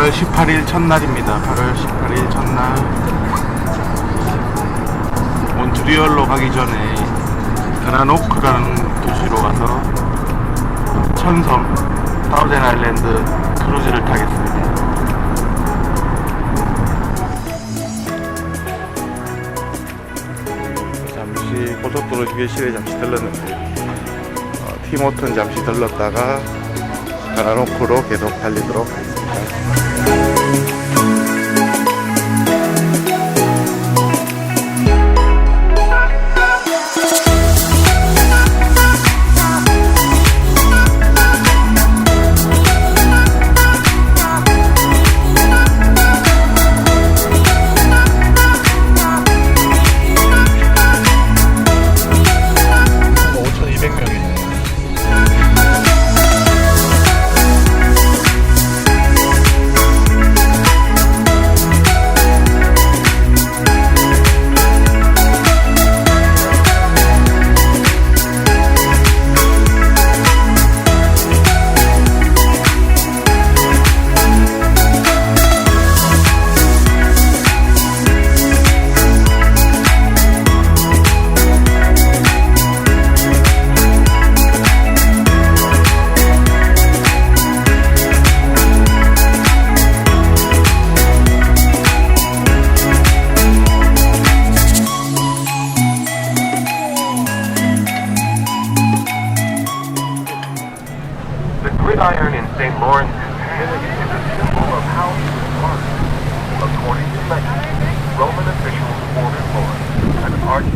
8월 18일 첫날입니다. 8월 18일 첫날. 몬트리올로 가기 전에 가나노크라는 도시로 가서 천섬 사우젠 아일랜드 크루즈를 타겠습니다. 잠시 고속도로 휴게실에 잠시 들렀는데 티모튼 잠시 들렀다가 가나노크로 계속 달리도록 하겠습니다. Iron in St. Lawrence is a symbol of how he was martyred. According to legend, Roman officials ordered Lawrence an arch.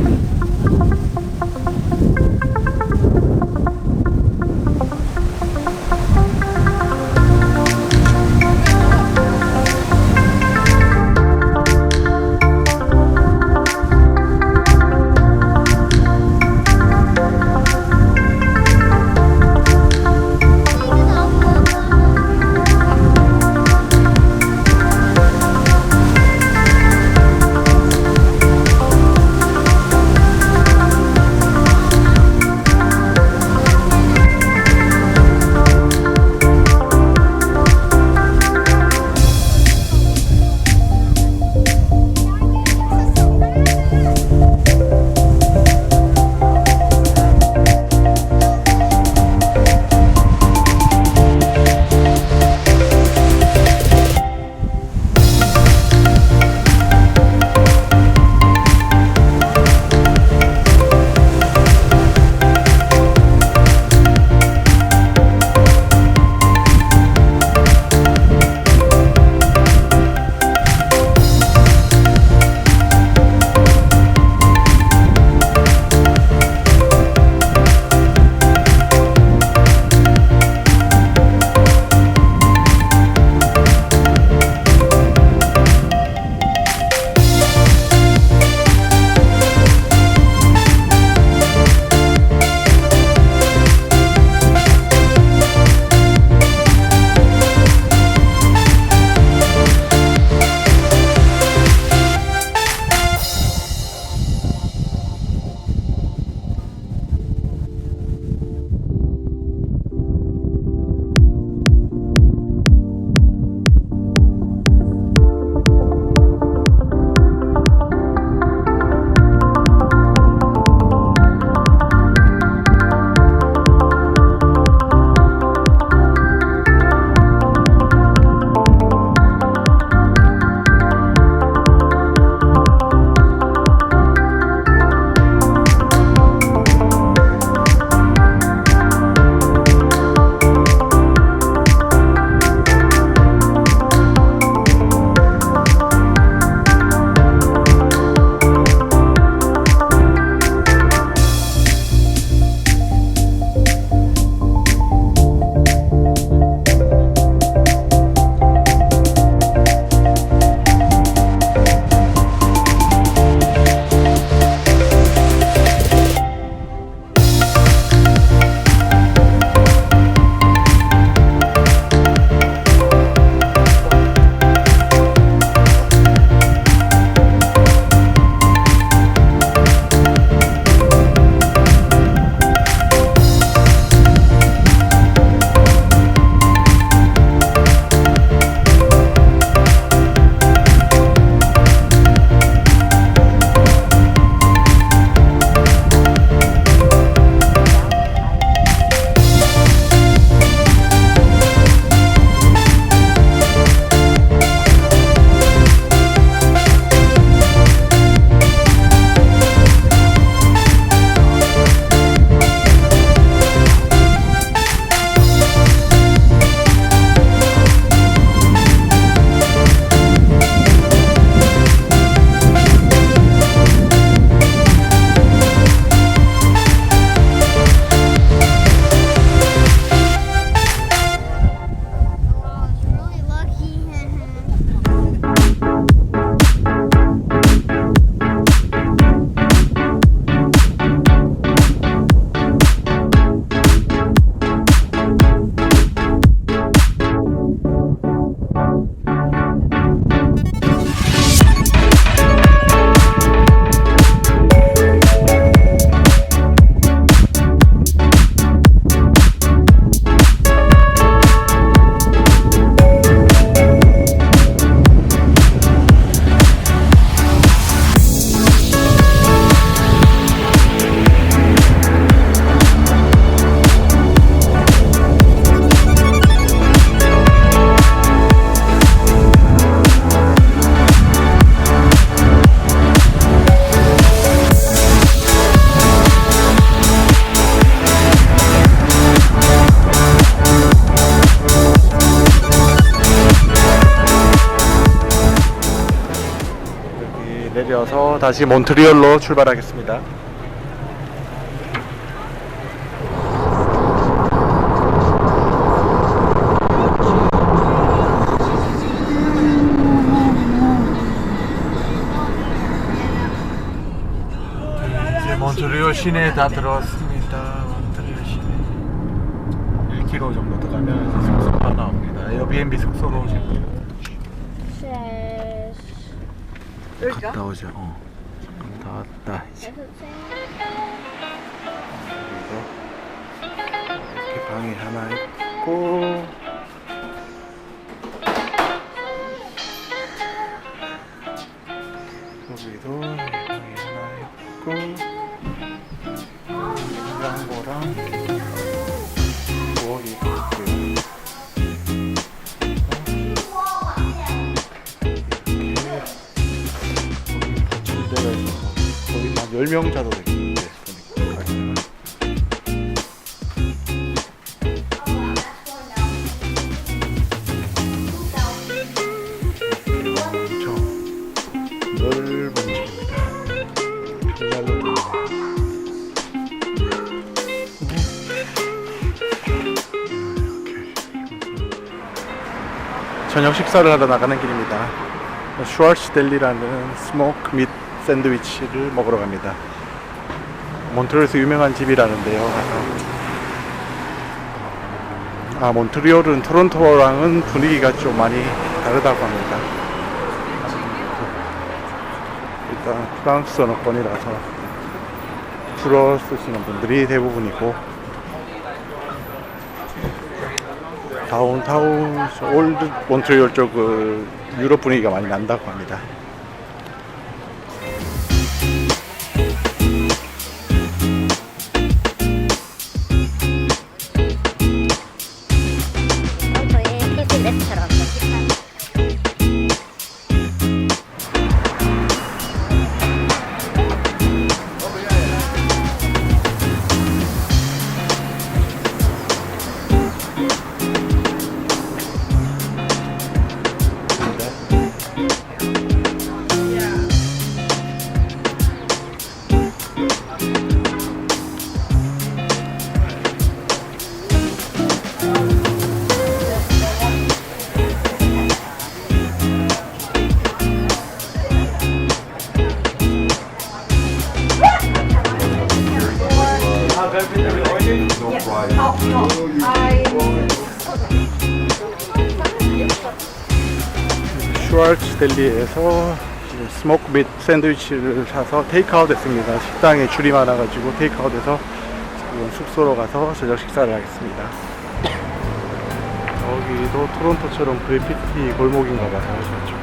해서 다시 몬트리올로 출발하겠습니다. 이제 몬트리올 시내에 다 들어왔습니다. 몬트리올 시내 1km 정도 더 가면 이제 숙소가 나옵니다. 에어비앤비 숙소로 오시고요. 갔다 오죠. 잠깐 다 왔다 이제. 이렇게 방이 하나 있고, 여기도 방이 하나 있고, 냉장고랑 부엌이 있고요. 거의 한 10명 자도 되겠는데 보니까. 엄청 넓은 집입니다. 정말로 넓네요. 저녁 식사를 하러 나가는 길입니다. 슈왈츠델리라는 스모크 밋 샌드위치를 먹으러 갑니다. 몬트리올에서 유명한 집이라는데요. 몬트리올은 토론토랑은 분위기가 좀 많이 다르다고 합니다. 일단 프랑스 언어권이라서 불어 쓰시는 분들이 대부분이고, 다운타운 올드 몬트리올 쪽은 유럽 분위기가 많이 난다고 합니다. 슈왈츠델리에서 스모크 밋 샌드위치를 사서 테이크아웃 했습니다. 식당에 줄이 많아가지고 테이크아웃해서 지금 숙소로 가서 저녁 식사를 하겠습니다. 여기도 토론토처럼 그래피티 골목인가 봐요. 저쪽.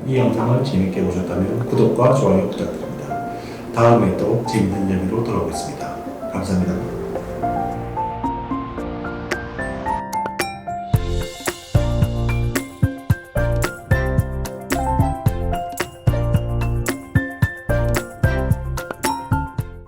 이 영상을 재밌게 보셨다면 구독과 좋아요 부탁드립니다. 다음에 또 재밌는 이야기로 돌아오겠습니다. 감사합니다.